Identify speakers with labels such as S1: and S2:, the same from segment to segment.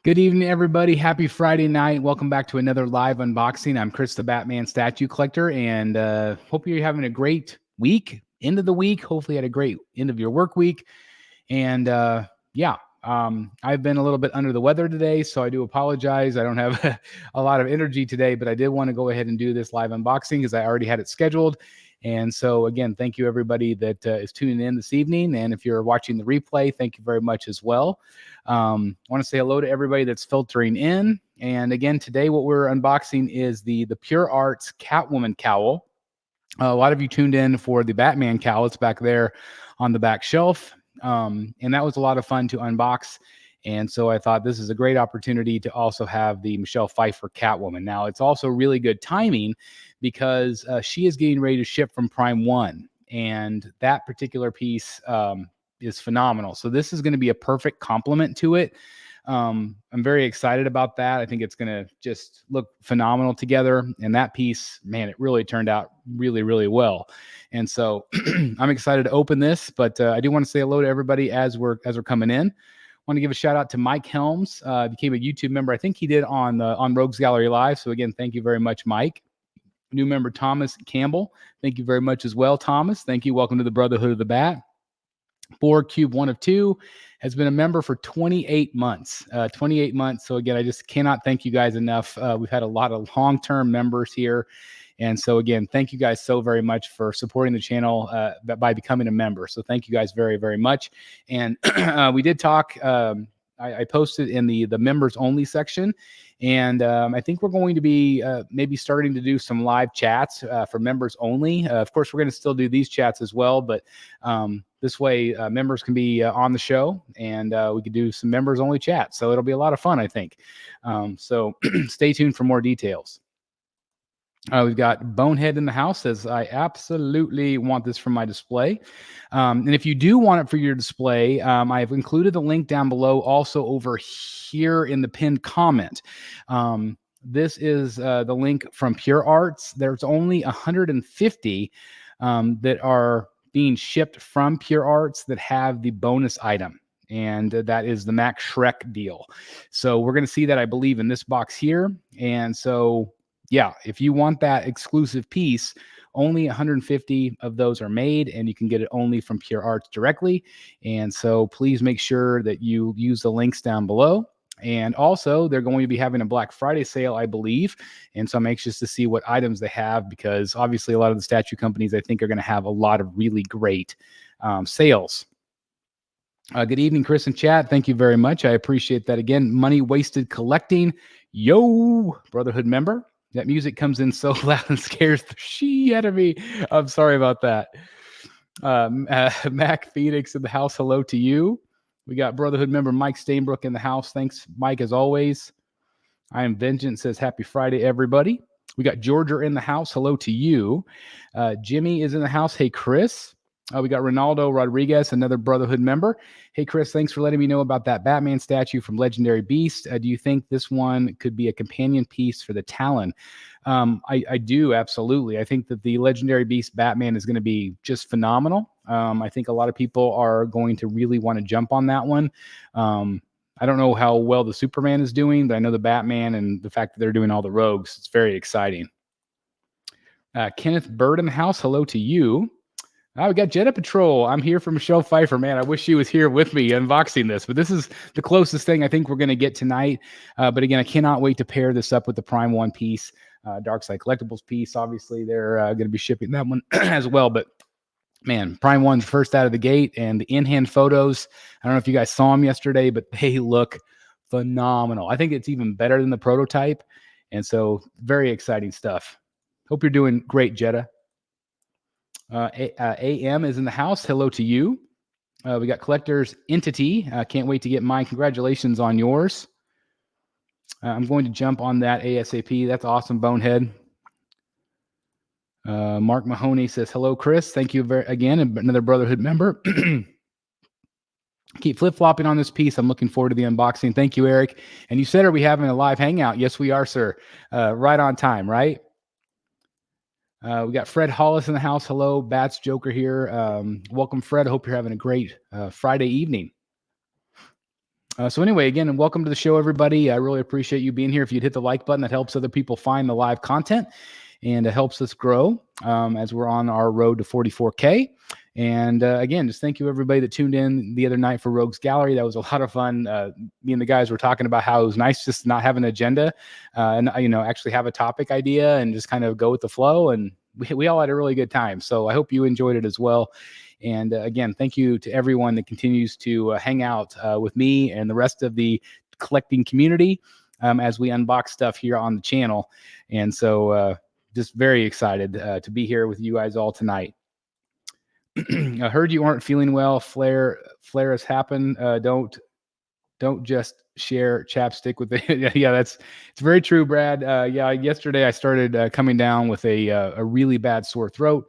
S1: Good evening, everybody. Happy Friday night. Welcome back to another live unboxing. I'm Chris, the Batman statue collector, and hope you're having a great week, end of the week. Hopefully, you had a great end of your work week. And I've been a little bit under the weather today, so I do apologize. I don't have a lot of energy today, but I did want to go ahead and do this live unboxing because I already had it scheduled. And so, again, thank you, everybody that is tuning in this evening. And if you're watching the replay, thank you very much as well. I want to say hello to everybody that's filtering in. And again, today what we're unboxing is the Pure Arts Catwoman cowl. A lot of you tuned in for the Batman cowl. It's back there on the back shelf. And that was a lot of fun to unbox. And so I thought this is a great opportunity to also have the Michelle Pfeiffer Catwoman. Now, it's also really good timing because she is getting ready to ship from Prime 1. And that particular piece is phenomenal. So this is going to be a perfect complement to it. I'm very excited about that. I think it's going to just look phenomenal together. And that piece, man, it really turned out really, really well. And so I'm excited to open this, but I do want to say hello to everybody as we're coming in. I want to give a shout out to Mike Helms. Became a YouTube member. I think he did on Rogues Gallery Live. So again, thank you very much, Mike. New member Thomas Campbell. Thank you very much as well, Thomas. Thank you. Welcome to the Brotherhood of the Bat. 4Cube1 of 2 has been a member for 28 months. 28 months. So again, I just cannot thank you guys enough. We've had a lot of long-term members here. And so again, thank you guys so very much for supporting the channel by becoming a member. So thank you guys very, very much. And we did talk, I posted in the members only section. And I think we're going to be maybe starting to do some live chats for members only. Of course, we're going to still do these chats as well, but this way members can be on the show and we could do some members only chats. So it'll be a lot of fun, I think. So stay tuned for more details. We've got Bonehead in the house, says, I absolutely want this for my display. And if you do want it for your display, I've included the link down below also over here in the pinned comment. This is the link from Pure Arts. There's only 150 that are being shipped from Pure Arts that have the bonus item. And that is the Max Shrek deal. So we're going to see that, I believe, in this box here. And so yeah, if you want that exclusive piece, only 150 of those are made, and you can get it only from Pure Arts directly. And so please make sure that you use the links down below. And also, they're going to be having a Black Friday sale, I believe. And so I'm anxious to see what items they have, because obviously a lot of the statue companies, I think, are going to have a lot of really great sales. Good evening, Chris and chat. Thank you very much. I appreciate that. Again, money wasted collecting. Yo, Brotherhood member. That music comes in so loud and scares the shit out of me. I'm sorry about that. Mac Phoenix in the house. Hello to you. We got Brotherhood member Mike Stainbrook in the house. Thanks, Mike, as always. I am Vengeance says happy Friday, everybody. We got Georgia in the house. Hello to you. Jimmy is in the house. Hey, Chris. We got Ronaldo Rodriguez, another Brotherhood member. Hey, Chris, thanks for letting me know about that Batman statue from Legendary Beast. Do you think this one could be a companion piece for the Talon? I do, absolutely. I think that the Legendary Beast Batman is going to be just phenomenal. I think a lot of people are going to really want to jump on that one. I don't know how well the Superman is doing, but I know the Batman and the fact that they're doing all the rogues, it's very exciting. Kenneth Bird in the house, hello to you. We got Jetta Patrol. I'm here for Michelle Pfeiffer. Man, I wish she was here with me unboxing this, but this is the closest thing I think we're going to get tonight. But again, I cannot wait to pair this up with the Prime 1 piece, Darkside Collectibles piece. Obviously, they're going to be shipping that one as well. But man, Prime 1's first out of the gate, and the in-hand photos, I don't know if you guys saw them yesterday, but they look phenomenal. I think it's even better than the prototype. And so very exciting stuff. Hope you're doing great, Jetta. AM is in the house. Hello to you. We got Collector's Entity. Can't wait to get mine. Congratulations on yours. I'm going to jump on that ASAP. That's awesome, Bonehead. Mark Mahoney says, hello, Chris. Thank you again. Another Brotherhood member. Keep flip-flopping on this piece. I'm looking forward to the unboxing. Thank you, Eric. And you said, are we having a live hangout? Yes, we are, sir. Right on time, right? We got Fred Hollis in the house. Hello, Bats Joker here. Welcome, Fred. I hope you're having a great Friday evening. So anyway, again, welcome to the show, everybody. I really appreciate you being here. If you'd hit the like button, that helps other people find the live content, and it helps us grow as we're on our road to 44K. And again, just thank you, everybody that tuned in the other night for Rogues Gallery. That was a lot of fun. Me and the guys were talking about how it was nice just to not have an agenda and, actually have a topic idea and just kind of go with the flow. And we all had a really good time. So I hope you enjoyed it as well. And again, thank you to everyone that continues to hang out with me and the rest of the collecting community as we unbox stuff here on the channel. And so just very excited to be here with you guys all tonight. I heard you aren't feeling well. Flare has happened. Don't just share chapstick with it. Yeah, it's very true, Brad. Yeah, yesterday I started coming down with a really bad sore throat.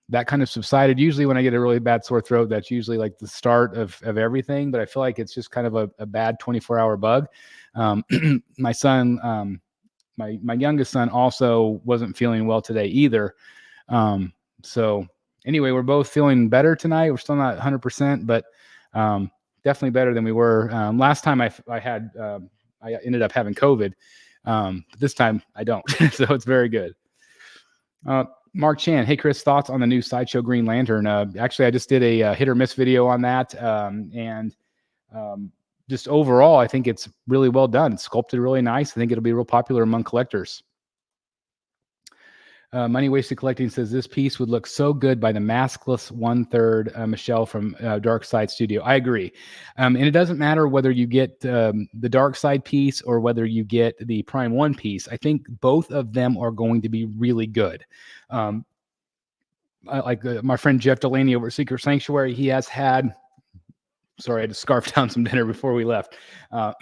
S1: That kind of subsided. Usually when I get a really bad sore throat, that's usually like the start of everything, but I feel like it's just kind of a bad 24-hour bug. My son, my youngest son also wasn't feeling well today either. So anyway, we're both feeling better tonight. We're still not 100%, but definitely better than we were. Last time I ended up having COVID. But this time I don't. So it's very good. Mark Chan, hey Chris, thoughts on the new Sideshow Green Lantern? Actually, I just did a hit or miss video on that, and just overall, I think it's really well done. It's sculpted really nice. I think it'll be real popular among collectors. Money Wasted Collecting says this piece would look so good by the maskless 1/3 Michelle from Dark Side Studio. I agree, and it doesn't matter whether you get the Dark Side piece or whether you get the Prime 1 piece. I think both of them are going to be really good. Like my friend Jeff Delaney over at Secret Sanctuary, he has had. Sorry, I had to scarf down some dinner before we left.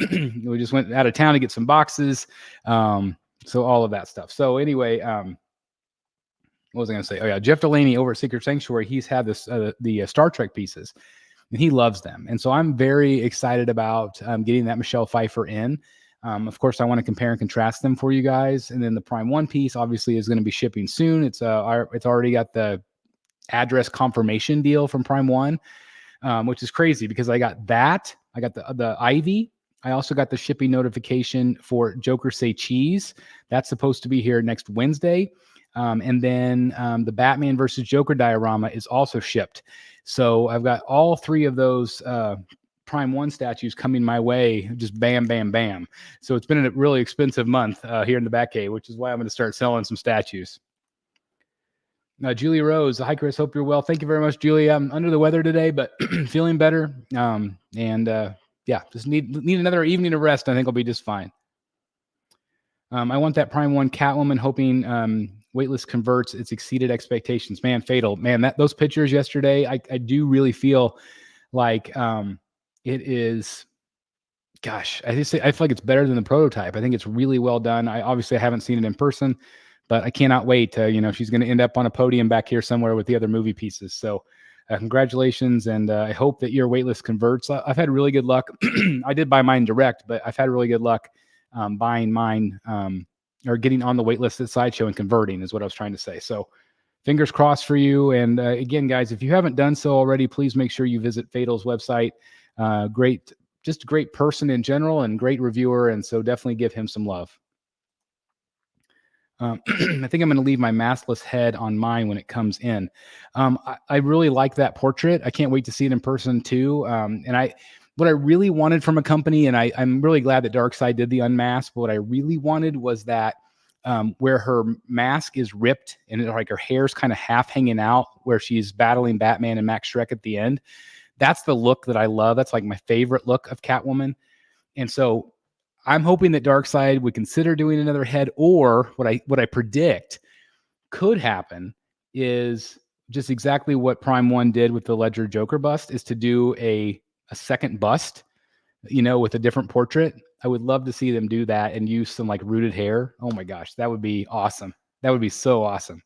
S1: We just went out of town to get some boxes, so all of that stuff. So anyway. What was I going to say? Oh yeah, Jeff Delaney over at Secret Sanctuary, he's had this the Star Trek pieces, and he loves them. And so I'm very excited about getting that Michelle Pfeiffer in. Of course, I want to compare and contrast them for you guys. And then the Prime 1 piece obviously is going to be shipping soon. It's already got the address confirmation deal from Prime 1, which is crazy because I got that. I got the Ivy. I also got the shipping notification for Joker Say Cheese. That's supposed to be here next Wednesday. And then the Batman versus Joker diorama is also shipped. So I've got all three of those Prime 1 statues coming my way, just bam, bam, bam. So it's been a really expensive month here in the Batcave, which is why I'm going to start selling some statues. Julie Rose, hi Chris, hope you're well. Thank you very much, Julie. I'm under the weather today, but feeling better. Yeah, just need another evening of rest. I think I'll be just fine. I want that Prime 1 Catwoman, hoping Weightless converts. It's exceeded expectations. Man, Fatal. Man, those pictures yesterday, I do really feel like it is, gosh, I feel like it's better than the prototype. I think it's really well done. I haven't seen it in person, but I cannot wait to, she's going to end up on a podium back here somewhere with the other movie pieces. So congratulations. And I hope that your Weightless converts. I've had really good luck. I did buy mine direct, but I've had really good luck buying mine or getting on the wait list at Sideshow and converting is what I was trying to say. So fingers crossed for you. And again, guys, if you haven't done so already, please make sure you visit Fatal's website. Just a great person in general and great reviewer. And so definitely give him some love. I think I'm going to leave my maskless head on mine when it comes in. I really like that portrait. I can't wait to see it in person too. What I really wanted from a company, and I'm really glad that Darkseid did the unmask, but what I really wanted was that where her mask is ripped and like her hair's kind of half hanging out where she's battling Batman and Max Schreck at the end. That's the look that I love. That's like my favorite look of Catwoman. And so I'm hoping that Darkseid would consider doing another head, or what I predict could happen is just exactly what Prime 1 did with the Ledger Joker bust, is to do a second bust, with a different portrait. I would love to see them do that and use some like rooted hair. Oh my gosh, that would be awesome. That would be so awesome.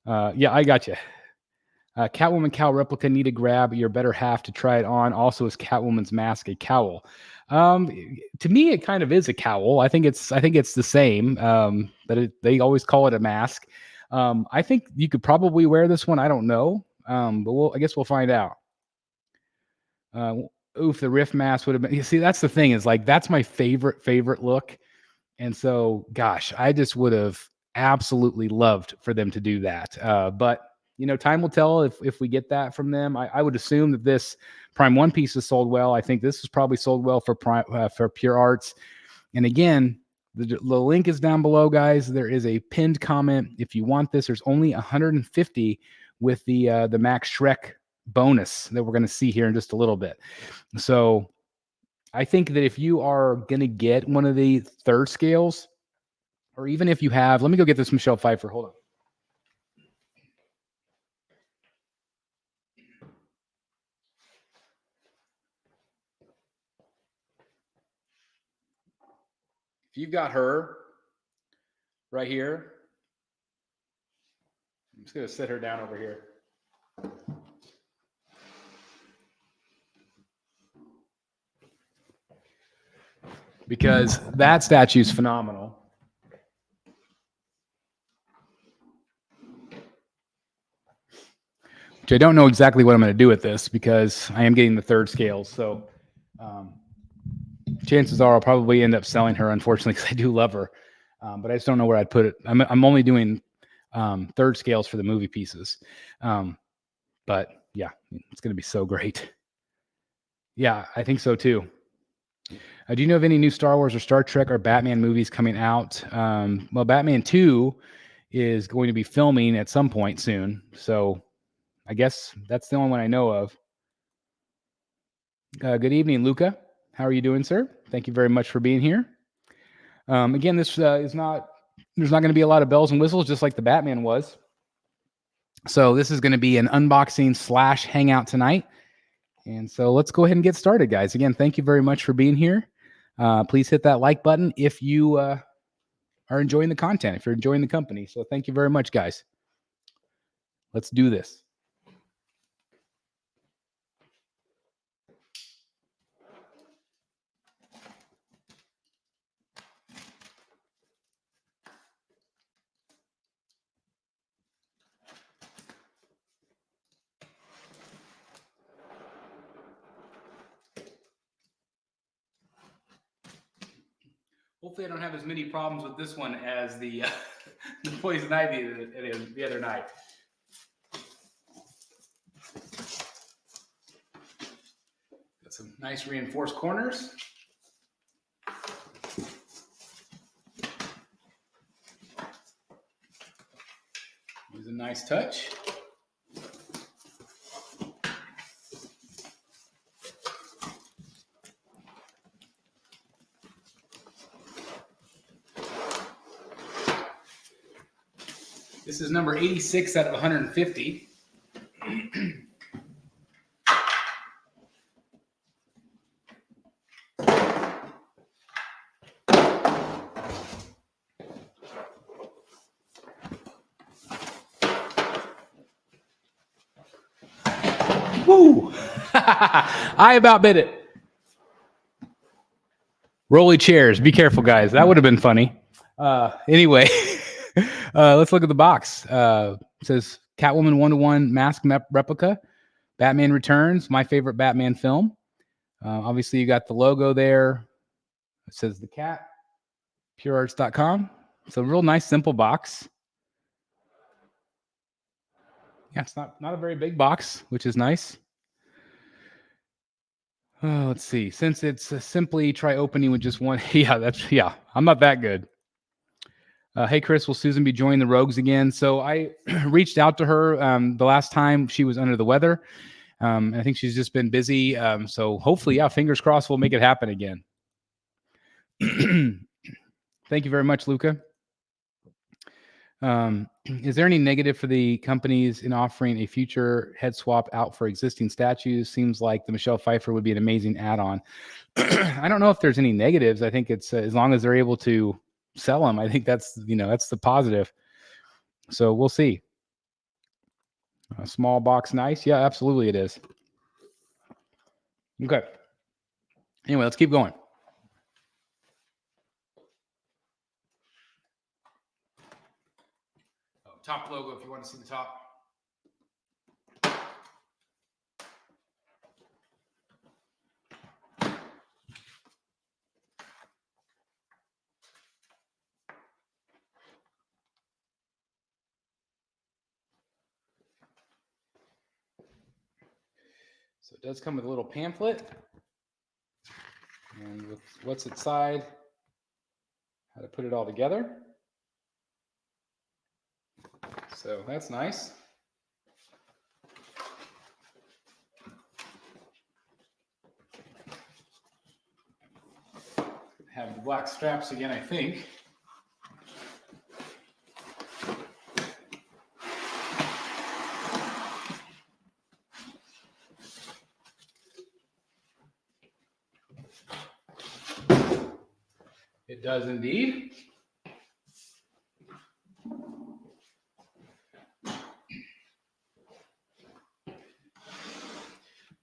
S1: Yeah, I got you. Catwoman Cowl Replica, need to grab your better half to try it on. Also, is Catwoman's mask a cowl? To me, it kind of is a cowl. I think it's the same, but they always call it a mask. I think you could probably wear this one. I don't know, but I guess we'll find out. Oof, the riff mask would have been. You see, that's the thing is like that's my favorite look. And so, gosh, I just would have absolutely loved for them to do that. But time will tell if we get that from them. I would assume that this Prime One piece is sold well. I think this is probably sold well for for Pure Arts. And again, the link is down below, guys. There is a pinned comment. If you want this, there's only 150 with the Max Shrek bonus that we're going to see here in just a little bit. So I think that if you are going to get one of the third scales, or even if you have, let me go get this Michelle Pfeiffer. Hold on. If you've got her right here, I'm just going to sit her down over here. Because that statue is phenomenal. Which I don't know exactly what I'm going to do with this because I am getting the third scales. So chances are I'll probably end up selling her, unfortunately, because I do love her. But I just don't know where I'd put it. I'm only doing third scales for the movie pieces. But yeah, it's going to be so great. Yeah, I think so too. Do you know of any new Star Wars or Star Trek or Batman movies coming out? Well, Batman 2 is going to be filming at some point soon. So I guess that's the only one I know of. Good evening, Luca. How are you doing, sir? Thank you very much for being here. Again, this is not, there's not going to be a lot of bells and whistles, just like the Batman was. So this is going to be an unboxing / hangout tonight. And so let's go ahead and get started, guys. Again, thank you very much for being here. Please hit that like button if you are enjoying the content, if you're enjoying the company. So thank you very much, guys. Let's do this. Hopefully I don't have as many problems with this one as the the poison ivy the other night. Got some nice reinforced corners. Use a nice touch. This is number 86 out of 150. Woo! I about bit it. Rolly chairs. Be careful, guys. That would have been funny. Anyway, let's look at the box. It says Catwoman 1-to-1 mask replica. Batman Returns, my favorite Batman film. Obviously, you got the logo there. It says the cat. purearts.com. It's a real nice, simple box. Yeah, it's not a very big box, which is nice. Let's see. Since it's simply try opening with just one. Yeah, I'm not that good. Hey, Chris, will Susan be joining the Rogues again? So I reached out to her the last time she was under the weather. I think she's just been busy. So hopefully, yeah, fingers crossed, we'll make it happen again. Thank you very much, Luca. Is there any negative for the companies in offering a future head swap out for existing statues? Seems like the Michelle Pfeiffer would be an amazing add-on. I don't know if there's any negatives. I think it's as long as they're able to sell them. I think that's that's the positive. So we'll see. A small box, nice. Yeah, absolutely, it is. Okay. Anyway, let's keep going. Top logo, if you want to see the top. So it does come with a little pamphlet. And with what's inside, how to put it all together. So that's nice. Have the black straps again, I think. It does indeed. I'm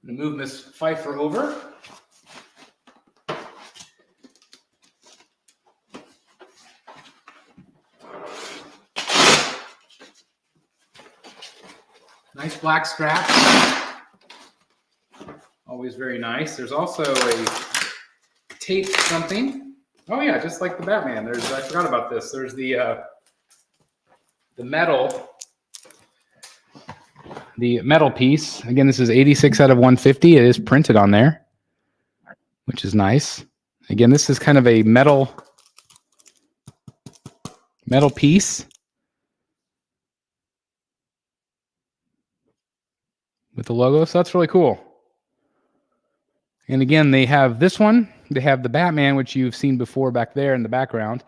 S1: going to move Miss Pfeiffer over. Nice black strap. Always very nice. There's also a tape something. Oh yeah, just like the Batman. I forgot about this. There's the metal piece. Again, this is 86 out of 150. It is printed on there, which is nice. Again, this is kind of a metal piece with the logo. So that's really cool. And again, they have this one. They have the Batman, which you've seen before back there in the background.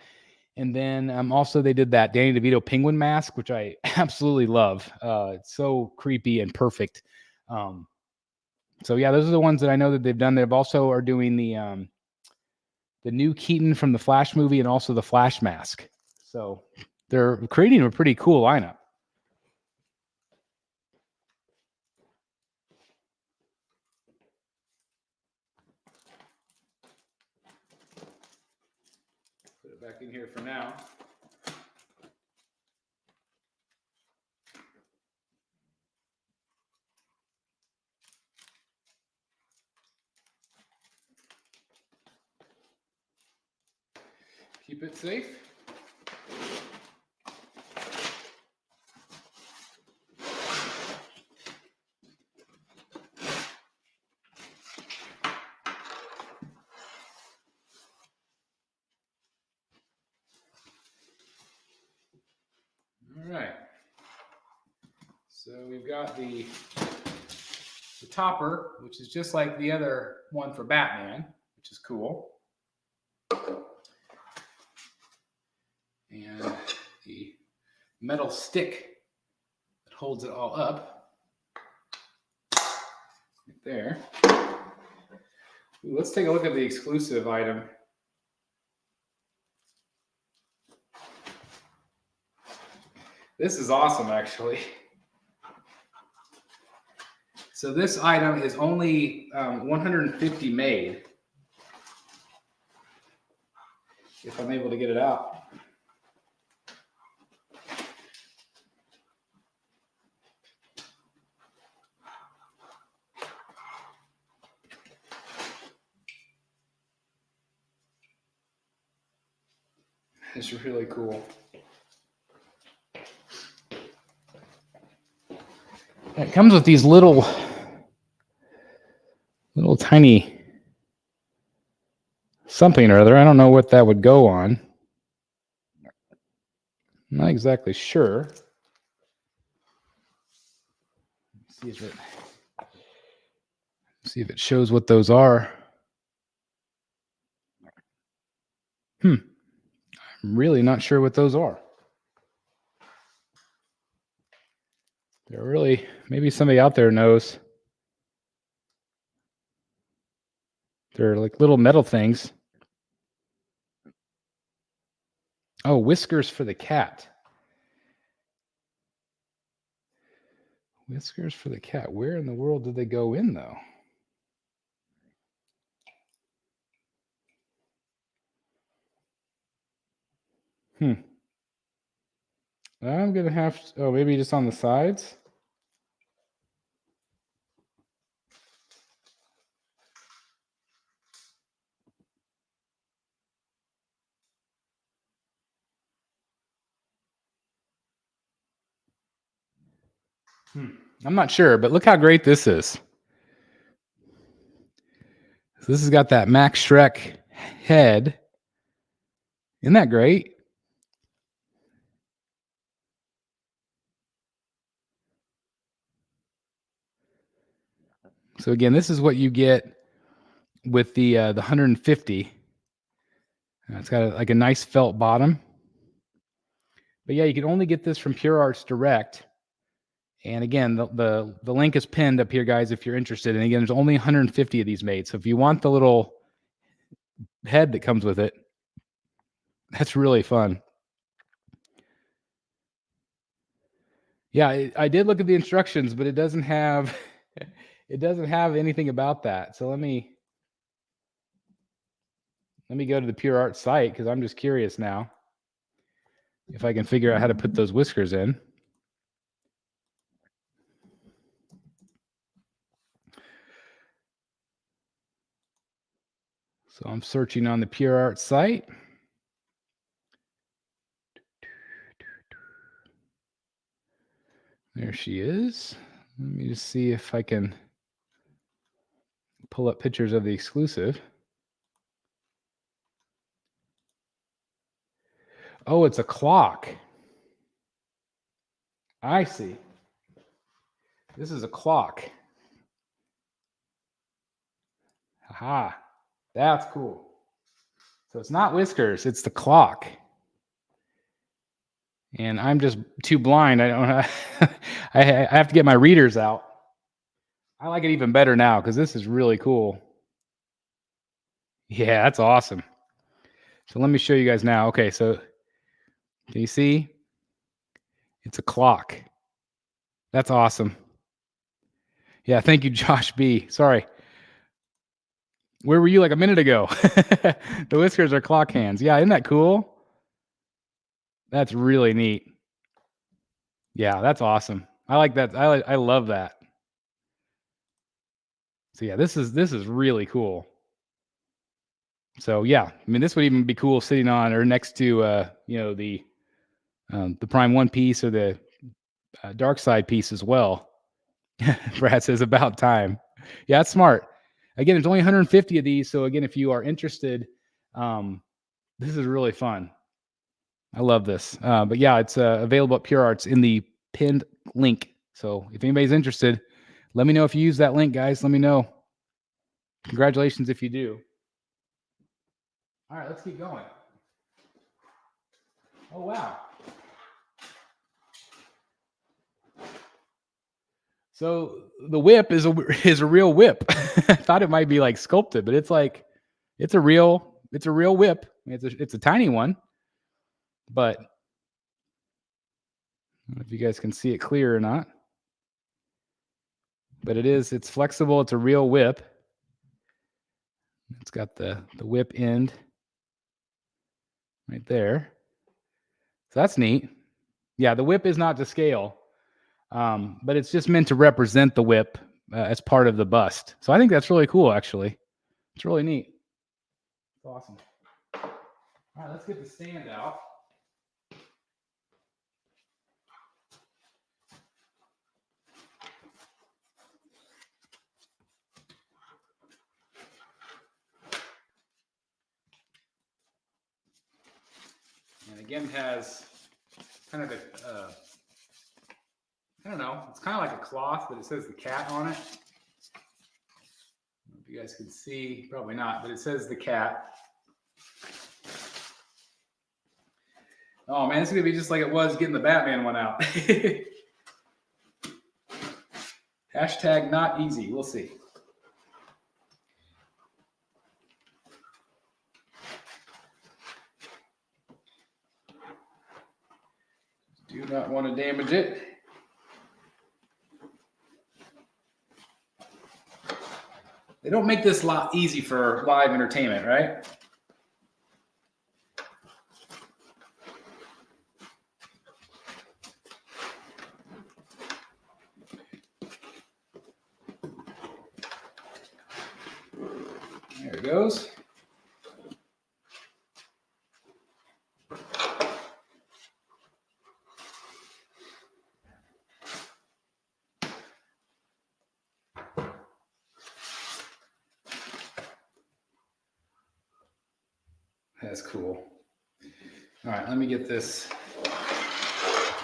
S1: And then also they did that Danny DeVito penguin mask, which I absolutely love. It's so creepy and perfect. So yeah, those are the ones that I know that they've done. They've also are doing the new Keaton from the Flash movie and also the Flash mask. So they're creating a pretty cool lineup. Put it back in here for now. Keep it safe. All right. So we've got the topper, which is just like the other one for Batman, which is cool. And the metal stick that holds it all up. Right there. Ooh, let's take a look at the exclusive item. This is awesome, actually. So this item is only 150 made. If I'm able to get it out. It's really cool. It comes with these little tiny something or other. I don't know what that would go on. I'm not exactly sure. Let's see if it shows what those are. I'm really not sure what those are. They're really, maybe somebody out there knows. They're like little metal things. Oh, whiskers for the cat. Whiskers for the cat. Where in the world did they go in, though? I'm going to have to, oh, maybe just on the sides? I'm not sure, but look how great this is. So this has got that Max Shrek head. Isn't that great? So again, this is what you get with the 150. It's got like a nice felt bottom. But yeah, you can only get this from Pure Arts Direct. And again, the link is pinned up here, guys, if you're interested. And again, there's only 150 of these made. So if you want the little head that comes with it, that's really fun. Yeah, I did look at the instructions, but it doesn't have anything about that. So let me go to the Pure Art site because I'm just curious now if I can figure out how to put those whiskers in. So I'm searching on the Pure Art site. There she is. Let me just see if I can pull up pictures of the exclusive. Oh, it's a clock. I see. This is a clock. Aha. That's cool. So it's not whiskers, it's the clock. And I'm just too blind. I don't I have to get my readers out. I like it even better now because this is really cool. Yeah, that's awesome. So let me show you guys now. Okay, so can you see? It's a clock. That's awesome. Yeah, thank you, Josh B. Sorry. Where were you like a minute ago? The whiskers are clock hands. Yeah, isn't that cool? That's really neat. Yeah, that's awesome. I like that. I love that. So yeah, this is really cool. So yeah, I mean, this would even be cool sitting on or next to the Prime One piece or the Dark Side piece as well. Brad says about time. Yeah, that's smart. Again, there's only 150 of these, so again, if you are interested, this is really fun. I love this. But yeah, it's available at Pure Arts in the pinned link. So if anybody's interested, let me know if you use that link, guys. Let me know. Congratulations if you do. All right, let's keep going. Oh, wow. So the whip is a real whip. I thought it might be like sculpted, but it's a real whip. It's a tiny one, but I don't know if you guys can see it clear or not. But it's flexible. It's a real whip. It's got the whip end right there. So that's neat. Yeah, the whip is not to scale, but it's just meant to represent the whip as part of the bust. So I think that's really cool, actually. It's really neat. It's awesome. All right, let's get the stand out. And again, has kind of a, I don't know, it's kind of like a cloth, but it says the cat on it. I don't know if you guys can see, probably not, but it says the cat. Oh man, it's gonna be just like it was getting the Batman one out. Hashtag not easy, we'll see. Do not want to damage it. They don't make this a lot easy for live entertainment, right? There it goes. is cool. All right, let me get this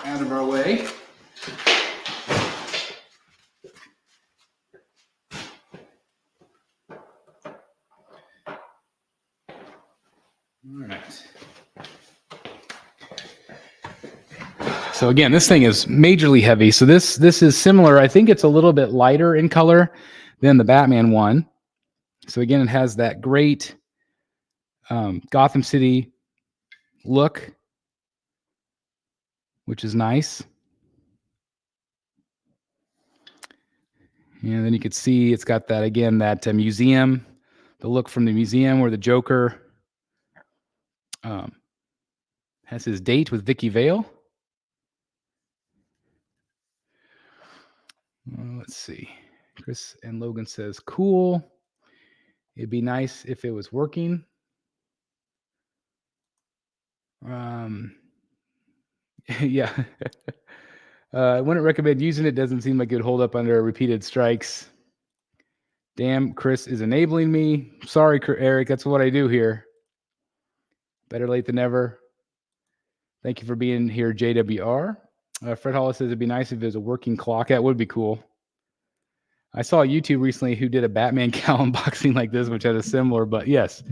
S1: out of our way. All right. So again, this thing is majorly heavy. So this is similar. I think it's a little bit lighter in color than the Batman one. So again, it has that great Gotham City look, which is nice. And then you can see it's got that, again, that museum, the look from the museum where the Joker has his date with Vicky Vale. Let's see. Chris and Logan says, cool. It'd be nice if it was working. Yeah. I wouldn't recommend using it. Doesn't seem like it would hold up under repeated strikes. Damn, Chris is enabling me. Sorry, Eric. That's what I do here. Better late than never. Thank you for being here, JWR. Fred Hollis says it'd be nice if there's a working clock. That would be cool. I saw a YouTube recently who did a Batman cowl unboxing like this, which had a similar, but yes.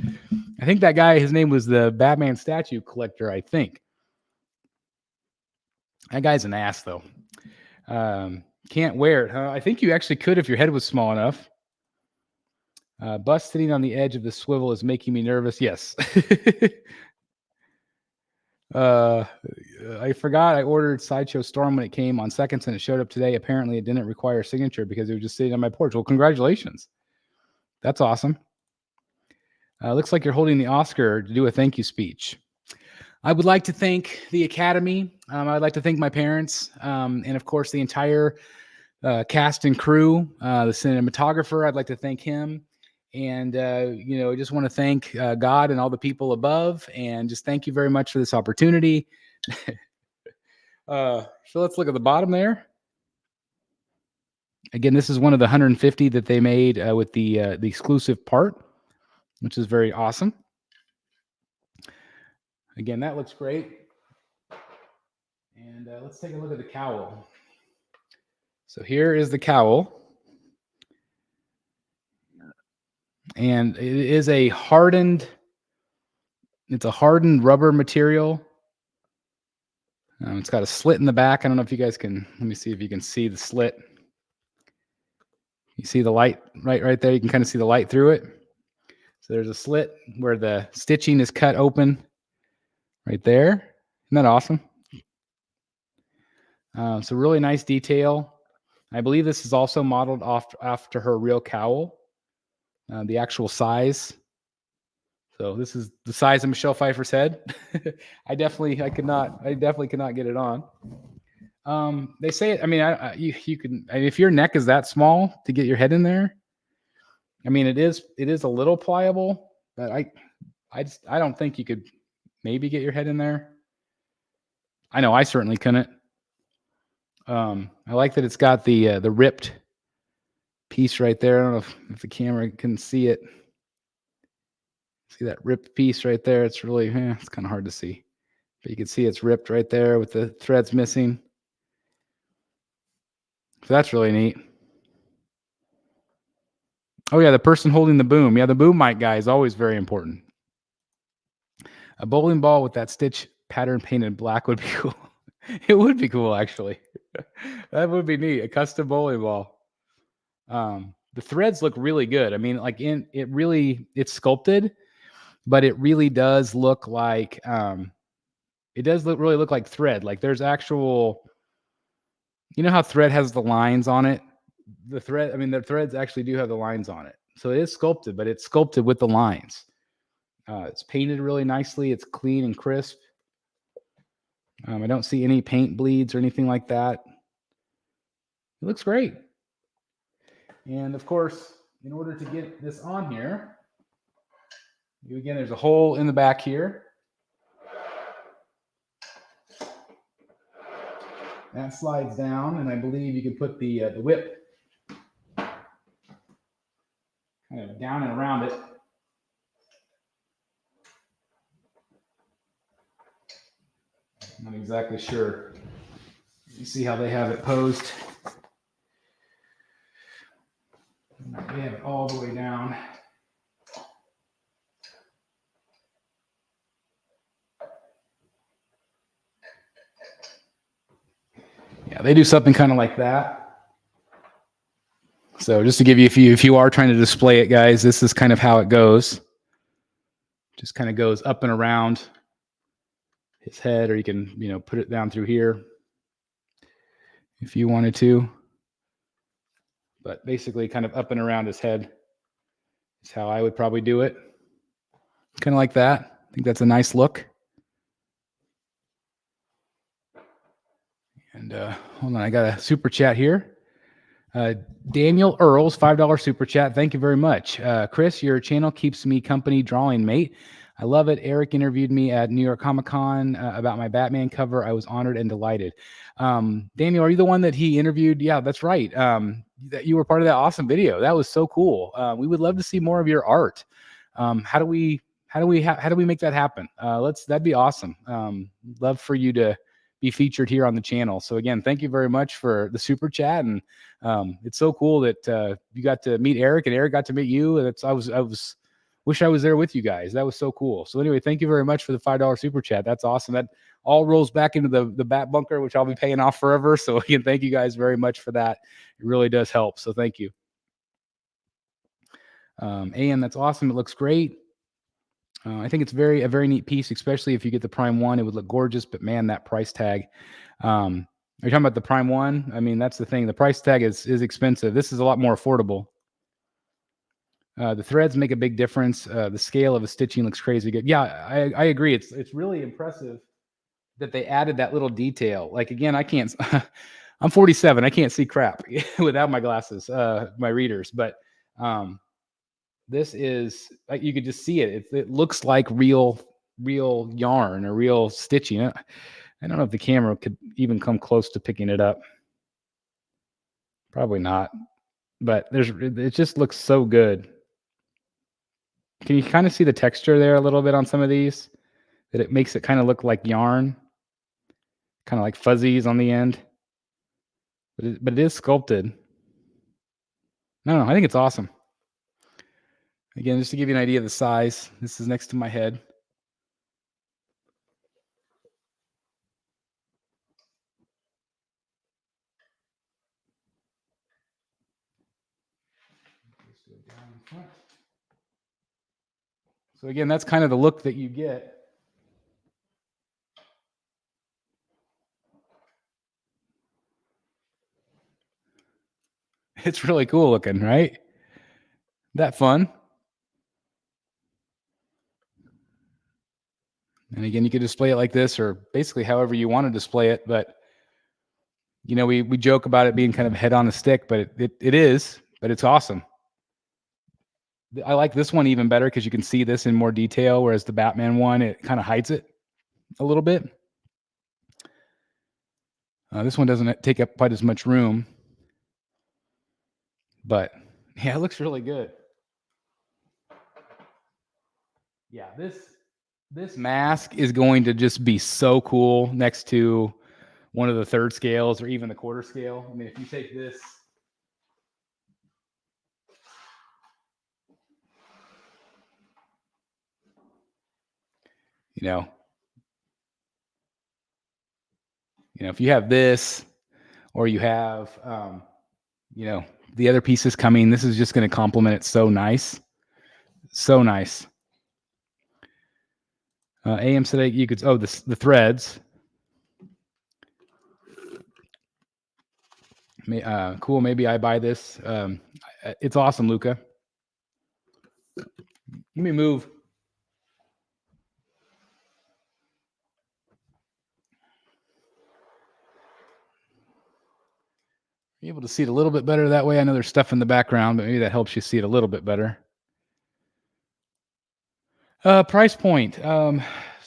S1: I think that guy, his name was the Batman statue collector, I think. That guy's an ass, though. Can't wear it, huh? I think you actually could if your head was small enough. Bus sitting on the edge of the swivel is making me nervous. Yes. I forgot I ordered Sideshow Storm when it came on seconds and it showed up today. Apparently, it didn't require a signature because it was just sitting on my porch. Well, congratulations. That's awesome. Looks like you're holding the Oscar to do a thank you speech. I would like to thank the Academy. I'd like to thank my parents, and of course the entire cast and crew, the cinematographer. I'd like to thank him, and I just want to thank God and all the people above, and just thank you very much for this opportunity. So let's look at the bottom there. Again, this is one of the 150 that they made with the exclusive part, which is very awesome. Again, that looks great. And let's take a look at the cowl. So here is the cowl. And it is a hardened rubber material. It's got a slit in the back. I don't know if you guys can, let me see if you can see the slit. You see the light right there? You can kind of see the light through it. So there's a slit where the stitching is cut open right there. Isn't that awesome? So really nice detail. I believe this is also modeled after her real cowl, the actual size. So this is the size of Michelle Pfeiffer's head. I definitely could not get it on. They say it. I mean, you can. I mean, if your neck is that small to get your head in there, I mean, it is a little pliable, but I don't think you could maybe get your head in there. I know I certainly couldn't. I like that it's got the ripped piece right there. I don't know if the camera can see it. See that ripped piece right there? It's really, it's kind of hard to see. But you can see it's ripped right there with the threads missing. So that's really neat. Oh yeah, the person holding the boom. Yeah, the boom mic guy is always very important. A bowling ball with that stitch pattern painted black would be cool. It would be cool, actually. That would be neat. A custom bowling ball. The threads look really good. I mean, like it's sculpted, but it really does look like really look like thread. Like there's actual, you know how thread has the lines on it? The threads actually do have the lines on it. So it is sculpted, but it's sculpted with the lines. It's painted really nicely. It's clean and crisp. I don't see any paint bleeds or anything like that. It looks great. And of course, in order to get this on here, again, there's a hole in the back here. That slides down, and I believe you can put the whip kind of down and around it. I'm not exactly sure. You see how they have it posed? They have it all the way down. Yeah, they do something kind of like that. So just to give you, if you are trying to display it, guys, this is kind of how it goes. Just kind of goes up and around his head, or you can, put it down through here if you wanted to. But basically kind of up and around his head is how I would probably do it. Kind of like that. I think that's a nice look. And hold on, I got a super chat here. Daniel Earls, $5 super chat. Thank you very much. Chris, your channel keeps me company drawing, mate. I love it. Eric interviewed me at New York Comic Con about my Batman cover. I was honored and delighted. Daniel, are you the one that he interviewed? Yeah, that's right. That you were part of that awesome video. That was so cool. We would love to see more of your art. How do we make that happen? That'd be awesome. Love for you to be featured here on the channel. So again, thank you very much for the super chat. And it's so cool that you got to meet Eric and Eric got to meet you. Wish I was there with you guys. That was so cool. So anyway, thank you very much for the $5 super chat. That's awesome. That all rolls back into the bat bunker, which I'll be paying off forever. So again, thank you guys very much for that. It really does help. So thank you. And that's awesome. It looks great. I think it's a very neat piece, especially if you get the Prime 1. It would look gorgeous, but man, that price tag. Are you talking about the Prime 1? I mean, that's the thing. The price tag is expensive. This is a lot more affordable. The threads make a big difference. The scale of the stitching looks crazy good. Yeah, I agree. It's really impressive that they added that little detail. Like, again, I can't, I'm 47. I can't see crap without my glasses, my readers. But this is, like, you could just see it. It looks like real yarn or real stitching. I don't know if the camera could even come close to picking it up. Probably not. But it just looks so good. Can you kind of see the texture there a little bit on some of these? That it makes it kind of look like yarn, kind of like fuzzies on the end. But it is sculpted. No, I think it's awesome. Again, just to give you an idea of the size, this is next to my head. So again, that's kind of the look that you get. It's really cool looking, right? That fun. And again, you could display it like this, or basically however you want to display it. But we joke about it being kind of head on a stick, but it is. But it's awesome. I like this one even better because you can see this in more detail, whereas the Batman one, it kind of hides it a little bit. This one doesn't take up quite as much room, but yeah, it looks really good. Yeah, this mask is going to just be so cool next to one of the third scales or even the quarter scale. I mean, if you take this, if you have this, or you have, the other pieces coming, this is just going to complement it so nice. So nice. AM said you could, the threads. Cool. Maybe I buy this. It's awesome, Luca. Let me move. Be able to see it a little bit better that way. I know there's stuff in the background, but maybe that helps you see it a little bit better. Price point. So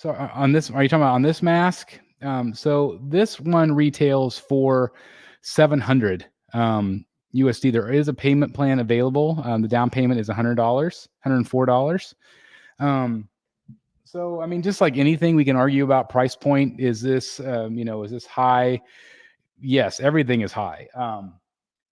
S1: on this, are you talking about on this mask? So this one retails for $700 USD. There is a payment plan available. The down payment is $100, $104. So, I mean, just like anything, we can argue about price point. Is this, is this high? Yes, everything is high.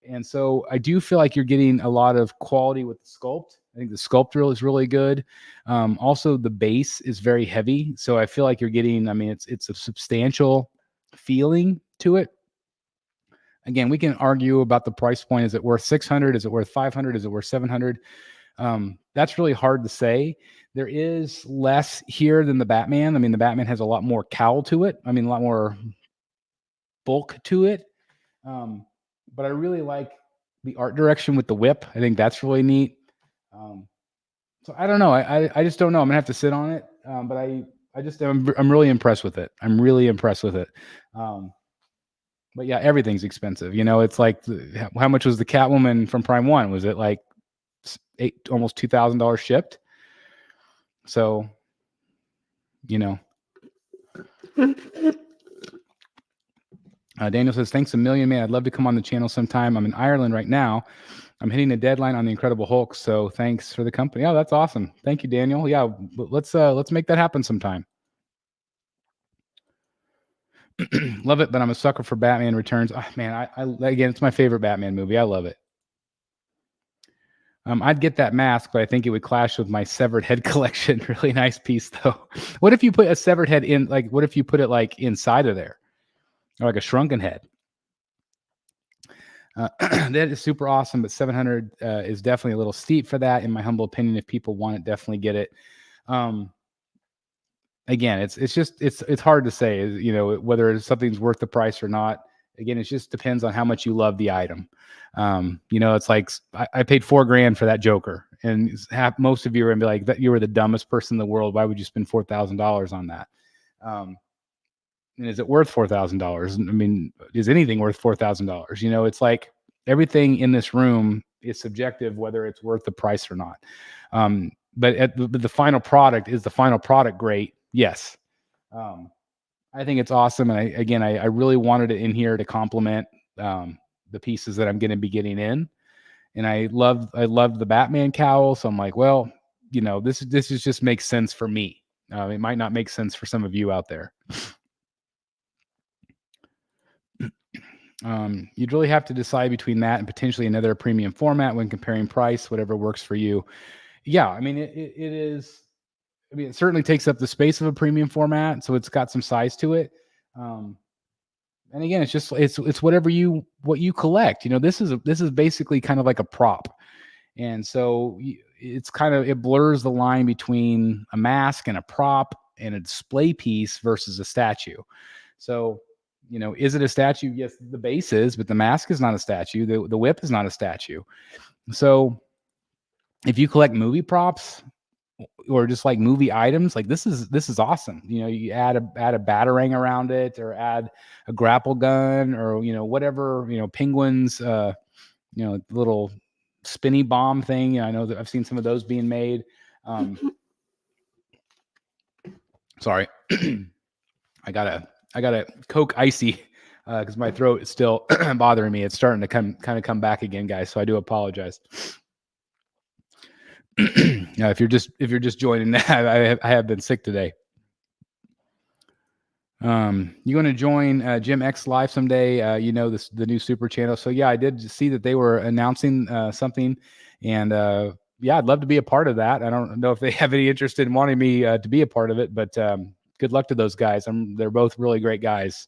S1: And so I do feel like you're getting a lot of quality with the sculpt. I think the sculpt reel is really good. Also, the base is very heavy, so I feel like you're getting. I mean, it's a substantial feeling to it. Again, we can argue about the price point. Is it worth 600? Is it worth 500? Is it worth 700? That's really hard to say. There is less here than the Batman. I mean, the Batman has a lot more cowl to it. I mean, a lot more bulk to it. But I really like the art direction with the whip. I think that's really neat. So I don't know. I just don't know. I'm gonna have to sit on it. But I'm really impressed with it. I'm really impressed with it. But yeah, everything's expensive. It's like how much was the Catwoman from Prime One? Was it like almost $2,000 shipped? So, Daniel says, thanks a million, man. I'd love to come on the channel sometime. I'm in Ireland right now. I'm hitting the deadline on the Incredible Hulk. So thanks for the company. Oh, that's awesome. Thank you, Daniel. Yeah, let's make that happen sometime. Love it, but I'm a sucker for Batman Returns. Oh, man, again, it's my favorite Batman movie. I love it. I'd get that mask, but I think it would clash with my severed head collection. Really nice piece, though. What if you put a severed head in? Like, what if you put it like inside of there, or like a shrunken head? That is super awesome, but 700 is definitely a little steep for that, in my humble opinion. If people want it, definitely get it. Again, it's hard to say, whether something's worth the price or not. Again, it just depends on how much you love the item. It's like I paid $4,000 for that Joker, and most of you are gonna be like, that you were the dumbest person in the world. Why would you spend $4,000 on that? And is it worth $4,000? I mean, is anything worth $4,000? It's like everything in this room is subjective, whether it's worth the price or not. But the final product, is the final product great? Yes. I think it's awesome. And I really wanted it in here to complement the pieces that I'm going to be getting in. And I love the Batman cowl. So I'm like, well, this is just makes sense for me. It might not make sense for some of you out there. You'd really have to decide between that and potentially another premium format when comparing price, whatever works for you. Yeah, I mean, it is. I mean, it certainly takes up the space of a premium format, so it's got some size to it. And again, it's what you collect. This is basically kind of like a prop, and so it blurs the line between a mask and a prop and a display piece versus a statue. So, is it a statue? Yes, the base is, but the mask is not a statue. The whip is not a statue. So if you collect movie props or just like movie items, like this is awesome. You add a batarang around it, or add a grapple gun, or whatever, penguins, little spinny bomb thing. I know that I've seen some of those being made. Sorry. I got a Coke Icy because my throat is still bothering me. It's starting to kind of come back again, guys. So I do apologize. If you're just joining, I have been sick today. You want to join Jim X Live someday? The new super channel. So yeah, I did see that they were announcing something, and yeah, I'd love to be a part of that. I don't know if they have any interest in wanting me to be a part of it, but good luck to those guys. They're both really great guys.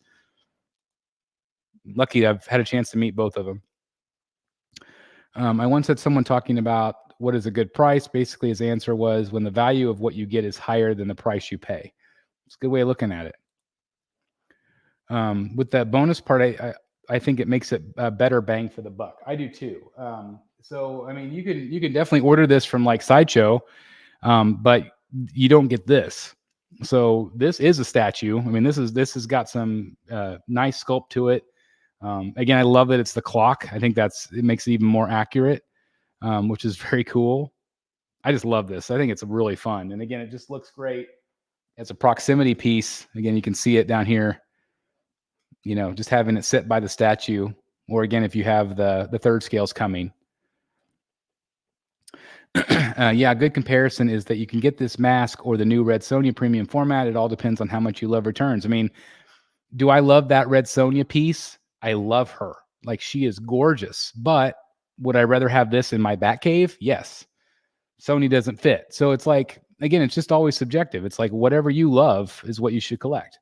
S1: Lucky I've had a chance to meet both of them. I once had someone talking about what is a good price. Basically, his answer was when the value of what you get is higher than the price you pay. It's a good way of looking at it. With that bonus part, I think it makes it a better bang for the buck. I do too. So I mean, you can definitely order this from like Sideshow, but you don't get this. So this is a statue. I mean, this has got some nice sculpt to it. Again, I love that it's the clock. I think it makes it even more accurate, which is very cool. I just love this. I think it's really fun. And again, it just looks great. It's a proximity piece. Again, you can see it down here, just having it sit by the statue. Or again, if you have the third scales coming. Yeah, good comparison is that you can get this mask or the new Red Sonja premium format. It all depends on how much you love returns. I mean, do I love that Red Sonja piece? I love her. Like, she is gorgeous. But would I rather have this in my Batcave? Yes. Sony doesn't fit. So it's like, again, it's just always subjective. It's like whatever you love is what you should collect.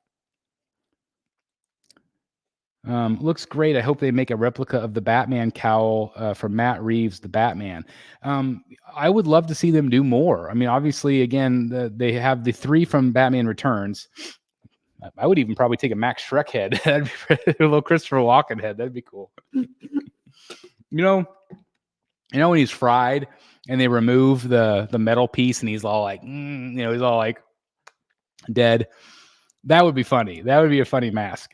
S1: Looks great. I hope they make a replica of the Batman cowl from Matt Reeves, the Batman. I would love to see them do more. I mean, obviously, again, they have the 3 from Batman Returns. I would even probably take a Max Shrek head. That'd be a little Christopher Walken head. That'd be cool. You know when he's fried and they remove the metal piece and he's all like, he's all like dead. That would be funny. That would be a funny mask.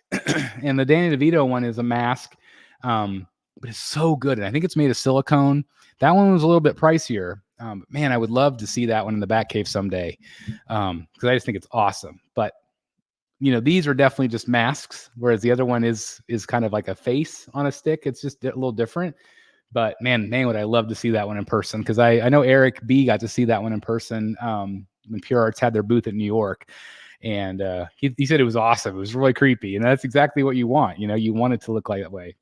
S1: And the Danny DeVito one is a mask, but it's so good. And I think it's made of silicone. That one was a little bit pricier. Man, I would love to see that one in the Batcave someday, because I just think it's awesome. But these are definitely just masks, whereas the other one is kind of like a face on a stick. It's just a little different. But man, would I love to see that one in person, because I know Eric B got to see that one in person when Pure Arts had their booth in New York. And he said it was awesome. It was really creepy. And that's exactly what you want. You want it to look like that way.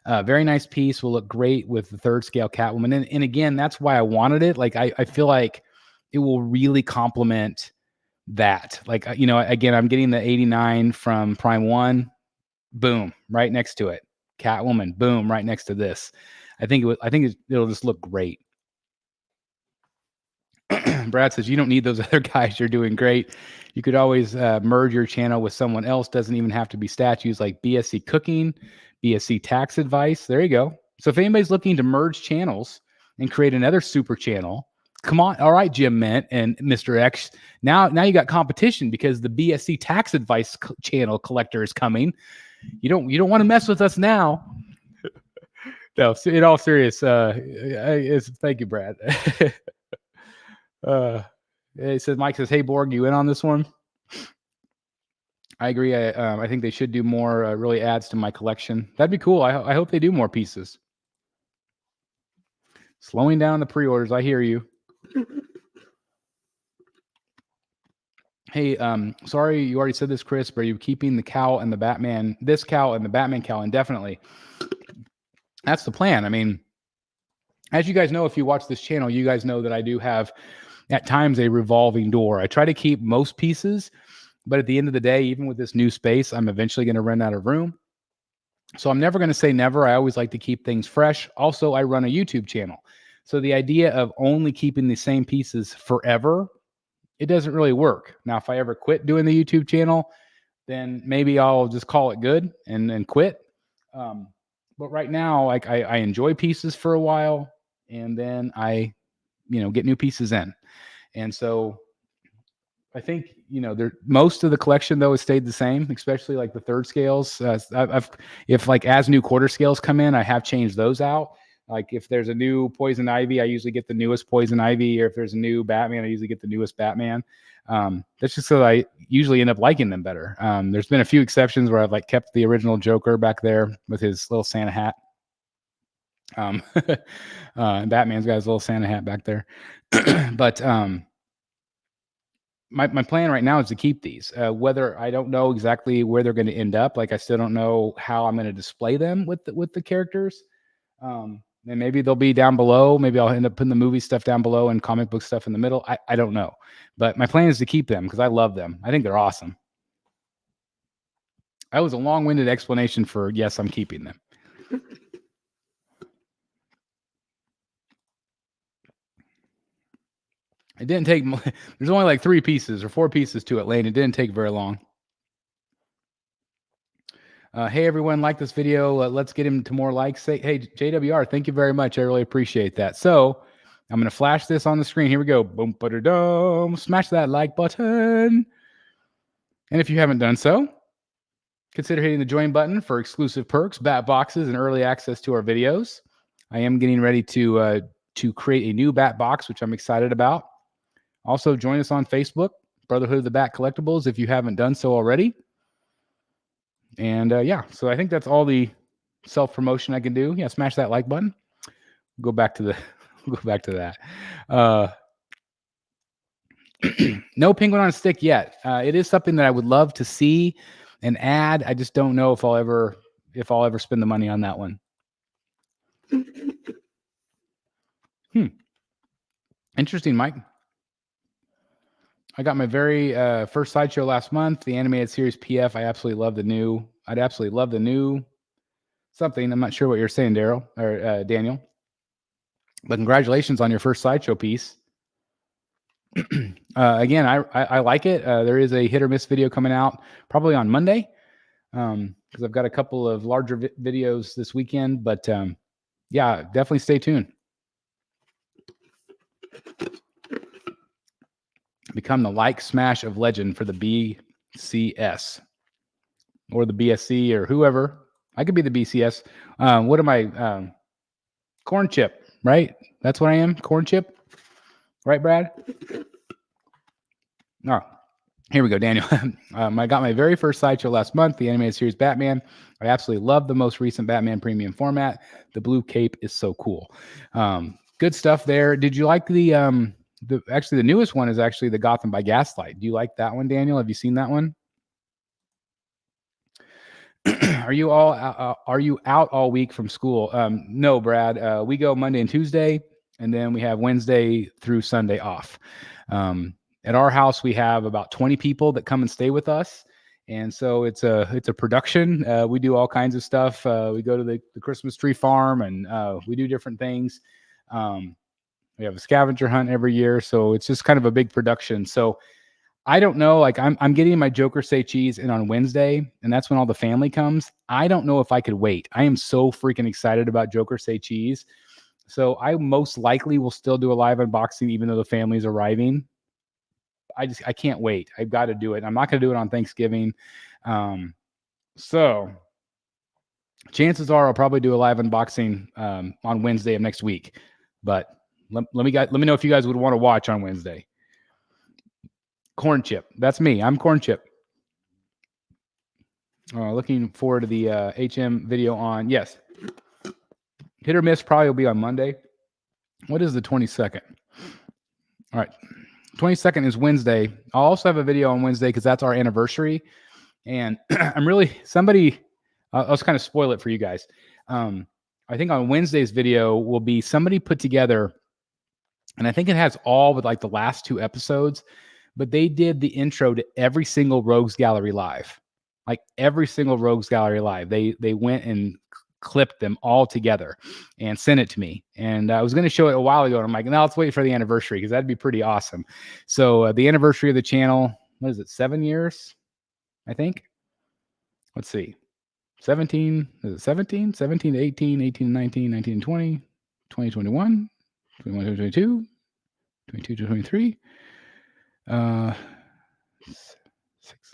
S1: Very nice piece. Will look great with the 3rd scale Catwoman. And again, that's why I wanted it. Like, I feel like it will really complement that. Like, again, I'm getting the 89 from Prime 1. Boom, right next to it. Catwoman, boom, right next to this. I think it'll just look great. Brad says, you don't need those other guys. You're doing great. You could always merge your channel with someone else. Doesn't even have to be statues, like BSC Cooking, BSC Tax Advice. There you go. So if anybody's looking to merge channels and create another super channel, come on. All right, Jim Mint and Mr. X. Now you got competition, because the BSC Tax Advice channel collector is coming. You don't want to mess with us now. No, in all serious, thank you, Brad. Mike says, hey, Borg, you in on this one? I agree. I think they should do more, really adds to my collection. That'd be cool. I hope they do more pieces. Slowing down the pre-orders. I hear you. Hey, sorry, you already said this, Chris, but are you keeping the cowl and the Batman, this cowl and the Batman cowl indefinitely? That's the plan. I mean, as you guys know, if you watch this channel, you guys know that I do have at times a revolving door. I try to keep most pieces, but at the end of the day, even with this new space, I'm eventually going to run out of room. So I'm never going to say never. I always like to keep things fresh. Also, I run a YouTube channel. So the idea of only keeping the same pieces forever, it doesn't really work. Now, if I ever quit doing the YouTube channel, then maybe I'll just call it good and quit. But right now, like I enjoy pieces for a while, and then I, get new pieces in. And so I think, most of the collection though has stayed the same, especially like the 3rd scales. If like as new quarter scales come in, I have changed those out. Like if there's a new Poison Ivy, I usually get the newest Poison Ivy, or if there's a new Batman, I usually get the newest Batman. That's just so that I usually end up liking them better. There's been a few exceptions where I've like kept the original Joker back there with his little Santa hat. Batman's got his little Santa hat back there. But my plan right now is to keep these. Whether I don't know exactly where they're going to end up. Like I still don't know how I'm going to display them with the characters. And maybe they'll be down below. Maybe I'll end up putting the movie stuff down below and comic book stuff in the middle. I don't know. But my plan is to keep them because I love them. I think they're awesome. That was a long-winded explanation for yes, I'm keeping them. It didn't take, there's only like 3 pieces or 4 pieces to it, Lane. It didn't take very long. Hey, everyone, like this video. Let's get him to more likes. Hey, JWR, thank you very much. I really appreciate that. So I'm going to flash this on the screen. Here we go. Boom, ba-da-dum. Smash that like button. And if you haven't done so, consider hitting the join button for exclusive perks, bat boxes, and early access to our videos. I am getting ready to create a new bat box, which I'm excited about. Also, join us on Facebook, Brotherhood of the Bat Collectibles, if you haven't done so already. And yeah, so I think that's all the self-promotion I can do. Yeah, smash that like button. Go back to the We'll go back to that. No penguin on a stick yet. It is something that I would love to see and add. I just don't know if I'll ever spend the money on that one. Interesting, Mike. I got my very first sideshow last month, the animated series PF. I'd absolutely love the new something. I'm not sure what you're saying, Daryl or Daniel, but congratulations on your first sideshow piece. Again, I like it. There is a hit or miss video coming out probably on Monday, because I've got a couple of larger videos this weekend. But yeah, definitely stay tuned. Become the like smash of legend for the BCS or the BSC or whoever. I could be the BCS. What am I? Corn chip, right? That's what I am. Corn chip, right, Brad? Oh, here we go, Daniel. I got my very first sideshow last month, the animated series Batman. I absolutely love the most recent Batman premium format. The blue cape is so cool. Good stuff there. Did you like the newest one is actually the Gotham by Gaslight. Do you like that one, Daniel? Have you seen that one? Are you out all week from school? No, Brad. We go Monday and Tuesday, and then we have Wednesday through Sunday off. At our house, we have about 20 people that come and stay with us. And so it's a production. We do all kinds of stuff. We go to the Christmas tree farm, and we do different things. We have a scavenger hunt every year. So it's just kind of a big production. So I don't know, like I'm getting my Joker Say Cheese in on Wednesday, and that's when all the family comes. I don't know if I could wait. I am so freaking excited about Joker Say Cheese. So I most likely will still do a live unboxing, even though the family's arriving. I can't wait. I've got to do it. I'm not going to do it on Thanksgiving. So chances are I'll probably do a live unboxing on Wednesday of next week. But let me know if you guys would want to watch on Wednesday. Corn chip. That's me. I'm corn chip. Looking forward to the HM video on, yes. Hit or miss probably will be on Monday. What is the 22nd? All right. 22nd is Wednesday. I'll also have a video on Wednesday because that's our anniversary. And I'll just kind of spoil it for you guys. I think on Wednesday's video will be somebody put together, and I think it has all but like the last 2 episodes, but they did the intro to every single Rogues Gallery live. Like every single Rogues Gallery live. They went and clipped them all together and sent it to me. And I was going to show it a while ago, and I'm like, no, let's wait for the anniversary because that'd be pretty awesome. So the anniversary of the channel, what is it, 7 years, I think? Let's see. 17, is it 17? 17 to 18, 18 to 19, 19 to 20, 20 to 21, 21 to 22, 22 to 23. 6,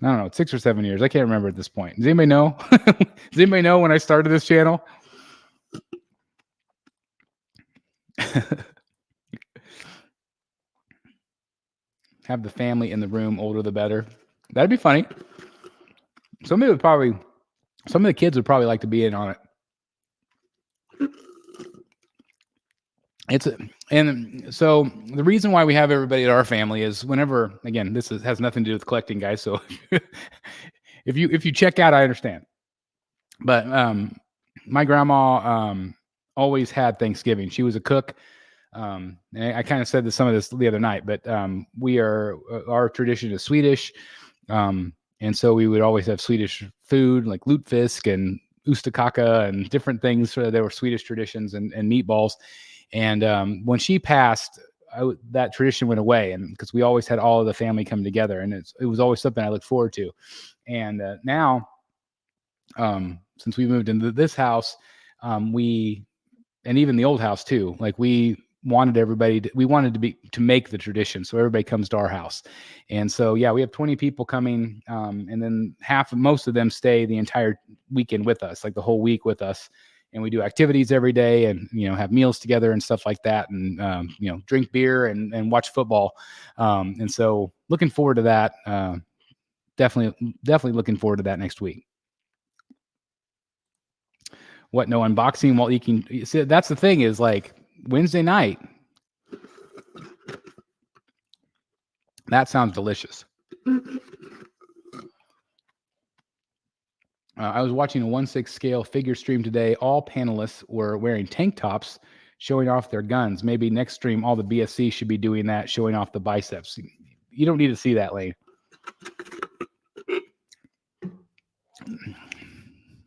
S1: I don't know, 6 or 7 years. I can't remember at this point. Does anybody know? Does anybody know when I started this channel? Have the family in the room, older the better. That'd be funny. Some of the kids would probably like to be in on it. And so the reason why we have everybody at our family is whenever, again, this has nothing to do with collecting, guys. So if you check out, I understand. But my grandma always had Thanksgiving. She was a cook. And I kind of said some of this the other night, but our tradition is Swedish. And so we would always have Swedish food like lutefisk and ustakaka and different things. So there were Swedish traditions and meatballs. And when she passed, that tradition went away, and because we always had all of the family come together, and it was always something I looked forward to. And now, since we moved into this house, and even the old house too, like we wanted to make the tradition, so everybody comes to our house. And so yeah, we have 20 people coming, and then most of them stay the entire weekend with us, like the whole week with us. And we do activities every day, and have meals together and stuff like that, and drink beer and watch football. And so looking forward to that. Definitely looking forward to that next week. What, no unboxing while eating? See, that's the thing, is like Wednesday night, That sounds delicious. I was watching a 1/6 scale figure stream today. All panelists were wearing tank tops, showing off their guns. Maybe next stream, all the BSC should be doing that, showing off the biceps. You don't need to see that, Lane.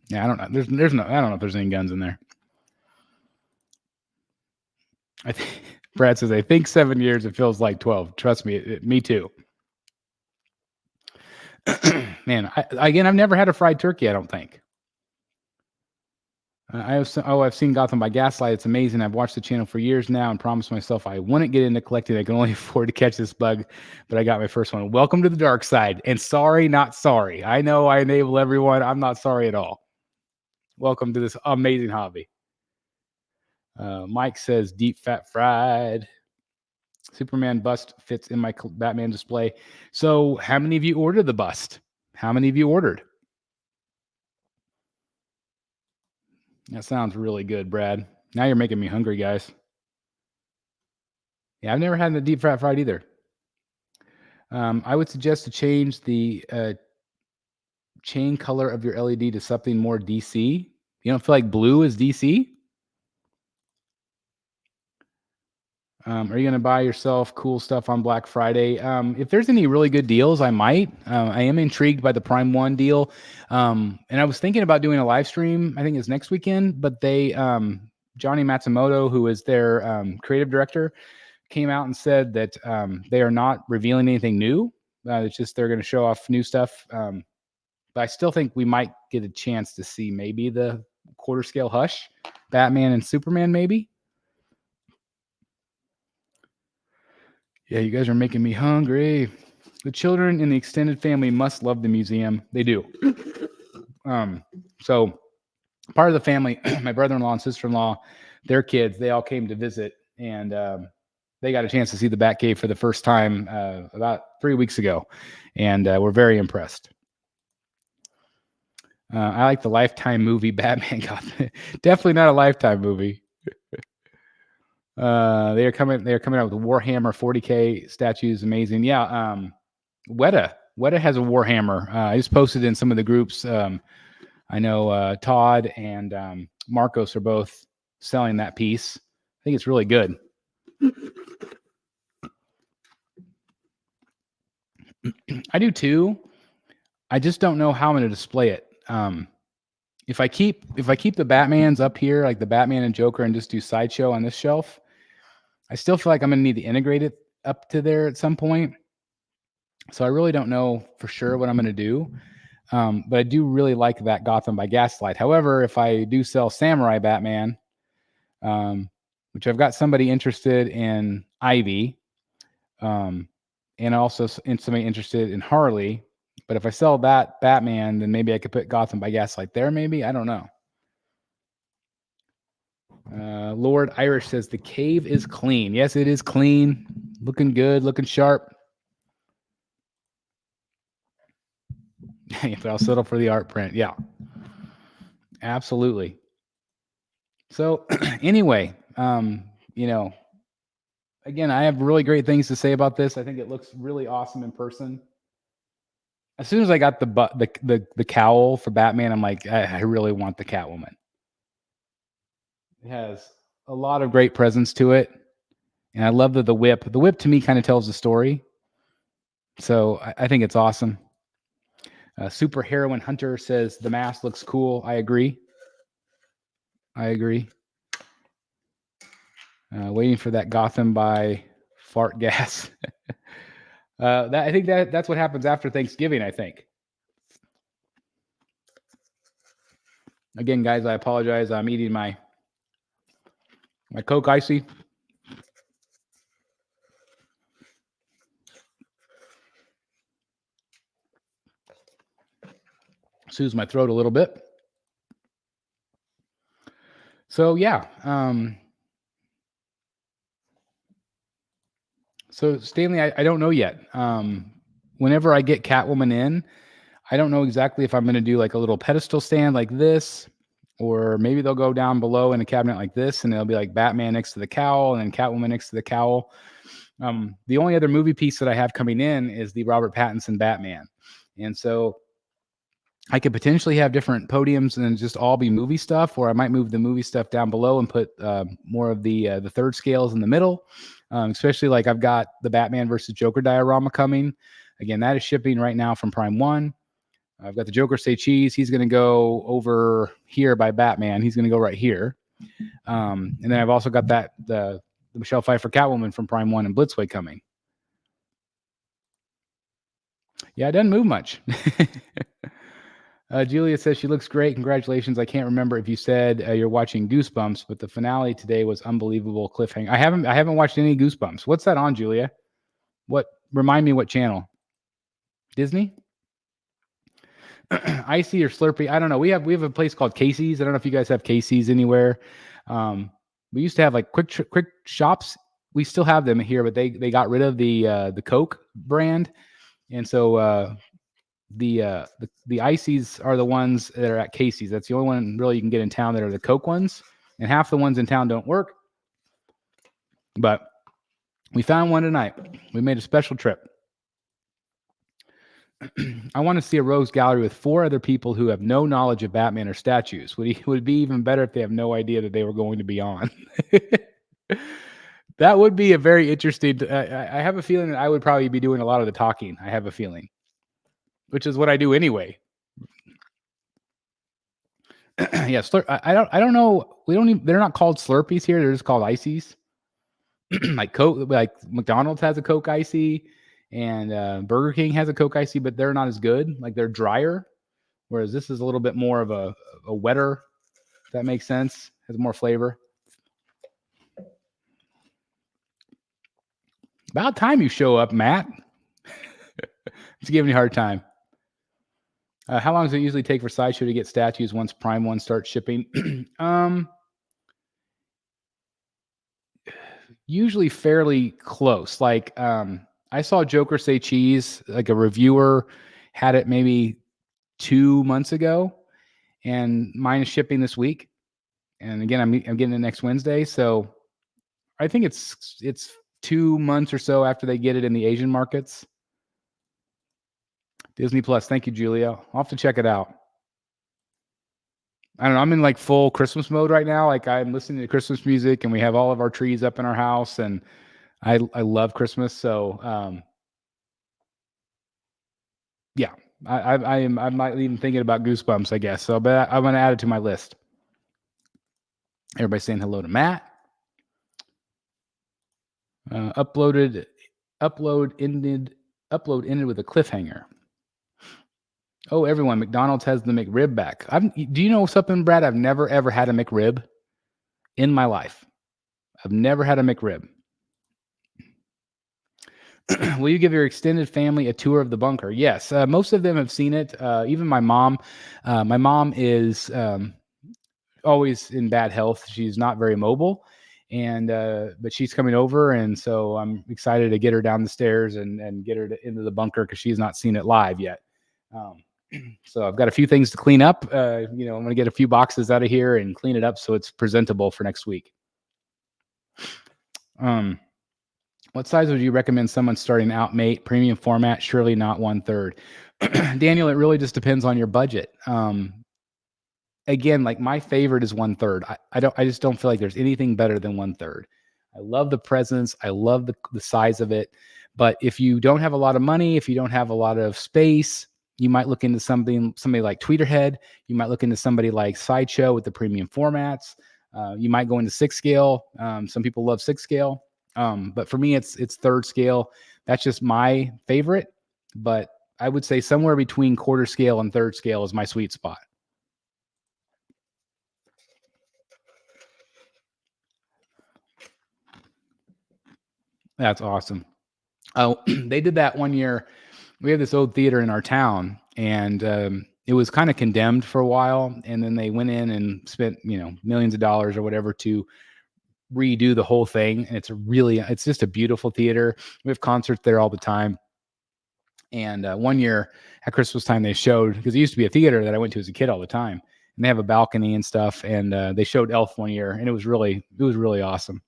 S1: Yeah, I don't know. There's no. I don't know if there's any guns in there. Brad says, I think 7 years. It feels like 12. Trust me, me too. Man, I've never had a fried turkey. I don't think. I've seen Gotham by Gaslight. It's amazing. I've watched the channel for years now and promised myself I wouldn't get into collecting. I can only afford to catch this bug, but I got my first one. Welcome to the dark side. And sorry, not sorry. I know I enable everyone. I'm not sorry at all. Welcome to this amazing hobby. Mike says deep fat fried. Superman bust fits in my Batman display. So how many of you ordered the bust? How many of you ordered? That sounds really good, Brad. Now you're making me hungry, guys. Yeah, I've never had the deep fat fried either. I would suggest to change the chain color of your LED to something more DC. You don't feel like blue is DC? Are you going to buy yourself cool stuff on Black Friday? If there's any really good deals, I might. I am intrigued by the Prime 1 deal. And I was thinking about doing a live stream. I think it's next weekend, but Johnny Matsumoto, who is their creative director, came out and said that they are not revealing anything new. It's just they're going to show off new stuff. But I still think we might get a chance to see maybe the quarter scale Hush, Batman and Superman, maybe. Yeah, you guys are making me hungry. The children in the extended family must love the museum. They do. So part of the family, my brother-in-law and sister-in-law, their kids, they all came to visit, and they got a chance to see the Batcave for the first time about 3 weeks ago, and we're very impressed. I like the Lifetime movie Batman Gotham. Definitely not a Lifetime movie. They are coming out with Warhammer 40K statues. Amazing. Yeah. Weta has a Warhammer. I just posted in some of the groups. I know Todd and Marcos are both selling that piece. I think it's really good. I do too. I just don't know how I'm going to display it. If I keep the Batmans up here, like the Batman and Joker, and just do Sideshow on this shelf, I still feel like I'm going to need to integrate it up to there at some point. So I really don't know for sure what I'm going to do. But I do really like that Gotham by Gaslight. However, if I do sell Samurai Batman, which I've got somebody interested in Ivy, and also somebody interested in Harley. But if I sell that Batman, then maybe I could put Gotham by Gaslight there, maybe. I don't know. Lord Irish says the cave is clean. Yes, it is clean. Looking good, looking sharp. But I'll settle for the art print. Yeah, absolutely. So anyway, again, I have really great things to say about this. I think it looks really awesome in person. As soon as I got the cowl for Batman, I'm like, I really want the Catwoman. It has a lot of great presence to it. And I love the whip. The whip to me kind of tells the story. So I think it's awesome. Super Heroine Hunter says the mask looks cool. I agree. Waiting for that Gotham by fart gas. I think that's what happens after Thanksgiving, I think. Again, guys, I apologize. I'm eating my Coke Icy. Soothes my throat a little bit. So yeah. So Stanley, I don't know yet. Whenever I get Catwoman in, I don't know exactly if I'm going to do like a little pedestal stand like this, or maybe they'll go down below in a cabinet like this, and they'll be like Batman next to the cowl and then Catwoman next to the cowl. The only other movie piece that I have coming in is the Robert Pattinson Batman. And so I could potentially have different podiums and just all be movie stuff, or I might move the movie stuff down below and put more of the third scales in the middle. Especially like I've got the Batman versus Joker diorama coming. Again, that is shipping right now from Prime One. I've got the Joker Say Cheese. He's going to go over here by Batman. He's going to go right here. And then I've also got the Michelle Pfeiffer Catwoman from Prime One and Blitzway coming. Yeah, it doesn't move much. Julia says she looks great. Congratulations. I can't remember if you said you're watching Goosebumps, but the finale today was unbelievable cliffhanger. I haven't watched any Goosebumps. What's that on, Julia? Remind me what channel? Disney? Icy or Slurpee? I don't know. We have a place called Casey's. I don't know if you guys have Casey's anywhere. We used to have like quick shops. We still have them here, but they got rid of the Coke brand, and so the Icy's are the ones that are at Casey's. That's the only one really you can get in town that are the Coke ones, and half the ones in town don't work. But we found one tonight. We made a special trip. I want to see a rogues gallery with 4 other people who have no knowledge of Batman or statues. Would it be even better if they have no idea that they were going to be on? That would be a very interesting. I have a feeling that I would probably be doing a lot of the talking. I have a feeling, which is what I do anyway. Yeah, I don't know. They're not called Slurpees here. They're just called Icies. Like Coke, like McDonald's has a Coke Icy, and Burger King has a Coke Icy, but they're not as good. Like they're drier, whereas this is a little bit more of a wetter. If that makes sense. Has more flavor. About time you show up, Matt. Just giving you a hard time. How long does it usually take for Sideshow to get statues once Prime One starts shipping? Usually fairly close. Like I saw Joker Say Cheese, like a reviewer had it maybe 2 months ago, and mine is shipping this week. And again, I'm getting it next Wednesday, so I think it's 2 months or so after they get it in the Asian markets. Disney Plus. Thank you, Julia. I'll have to check it out. I don't know. I'm in like full Christmas mode right now. Like I'm listening to Christmas music, and we have all of our trees up in our house, and I love Christmas. So yeah, I'm not even thinking about Goosebumps, I guess. So, but I'm going to add it to my list. Everybody saying hello to Matt. Upload ended with a cliffhanger. Oh, everyone, McDonald's has the McRib back. Do you know something, Brad? I've never, ever had a McRib in my life. I've never had a McRib. Will you give your extended family a tour of the bunker? Yes. Most of them have seen it. Even my mom. My mom is always in bad health. She's not very mobile. But she's coming over, and so I'm excited to get her down the stairs and get her into the bunker because she's not seen it live yet. So I've got a few things to clean up. I'm going to get a few boxes out of here and clean it up so it's presentable for next week. What size would you recommend someone starting out, mate? Premium format, surely not 1/3. Daniel, it really just depends on your budget. Again, like my favorite is 1/3. I just don't feel like there's anything better than 1/3. I love the presence. I love the size of it. But if you don't have a lot of money, if you don't have a lot of space, you might look into somebody like Tweeterhead. You might look into somebody like Sideshow with the premium formats. You might go into 6 scale. Some people love 6 scale. But for me, it's 3rd scale. That's just my favorite. But I would say somewhere between 1/4 scale and 3rd scale is my sweet spot. That's awesome. Oh, they did that one year. We have this old theater in our town, and it was kind of condemned for a while. And then they went in and spent, millions of dollars or whatever to redo the whole thing. And it's just a beautiful theater. We have concerts there all the time. And one year at Christmas time, they showed, because it used to be a theater that I went to as a kid all the time, and they have a balcony and stuff. And they showed Elf one year, and it was really awesome.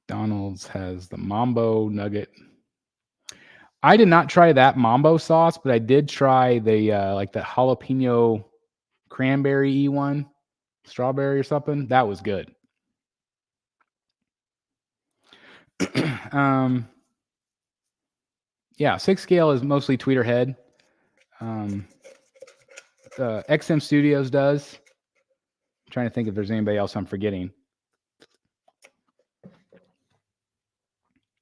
S1: McDonald's has the Mambo nugget. I did not try that Mambo sauce, but I did try the like the jalapeno cranberry one, strawberry or something. That was good. Yeah, 6 scale is mostly tweeter head. XM Studios does. I'm trying to think if there's anybody else I'm forgetting.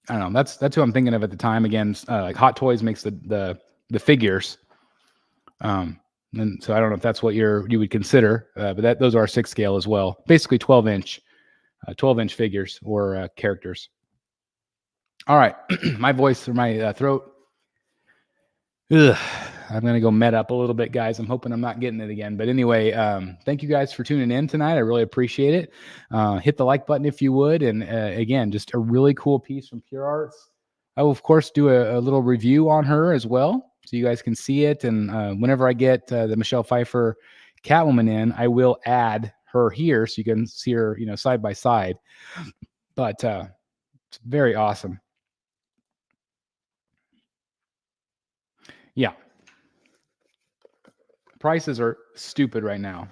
S1: I don't know. That's who I'm thinking of at the time. Again, like Hot Toys makes the figures. And so I don't know if that's what you would consider, but those are 6 scale as well. Basically 12-inch figures or characters. All right, my voice or my throat. Ugh, I'm gonna go med up a little bit, guys. I'm hoping I'm not getting it again. But anyway, thank you guys for tuning in tonight. I really appreciate it. Hit the like button if you would. And again, just a really cool piece from Pure Arts. I will of course do a little review on her as well, so you guys can see it. And whenever I get the Michelle Pfeiffer Catwoman in, I will add her here so you can see her, side by side. But it's very awesome. Yeah. Prices are stupid right now.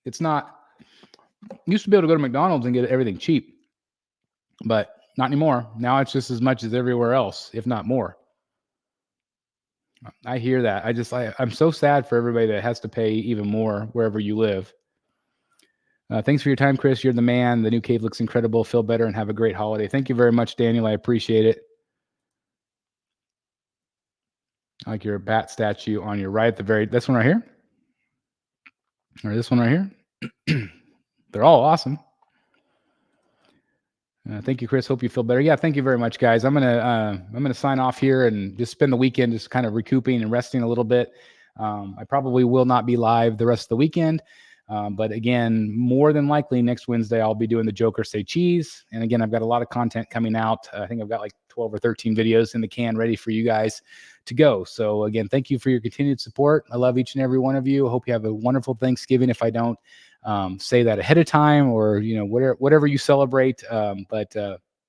S1: It's not. You used to be able to go to McDonald's and get everything cheap, but not anymore. Now it's just as much as everywhere else, if not more. I hear that. I'm so sad for everybody that has to pay even more wherever you live. Thanks for your time, Chris. You're the man. The new cave looks incredible. Feel better and have a great holiday. Thank you very much, Daniel. I appreciate it. I like your bat statue on your right at this one right here. Or this one right here. They're all awesome. Thank you, Chris. Hope you feel better. Yeah, thank you very much, guys. I'm gonna sign off here and just spend the weekend just kind of recouping and resting a little bit. I probably will not be live the rest of the weekend, but again, more than likely next Wednesday I'll be doing the Joker Say Cheese. And again, I've got a lot of content coming out. I think I've got like 12 or 13 videos in the can ready for you guys to go. So again, thank you for your continued support. I love each and every one of you. I hope you have a wonderful Thanksgiving. If I don't say that ahead of time, or whatever you celebrate, but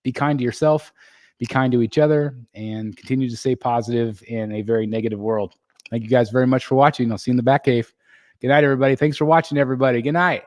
S1: be kind to yourself, be kind to each other, and continue to stay positive in a very negative world. Thank you guys very much for watching. I'll see you in the Batcave. Good night, everybody. Thanks for watching, everybody. Good night.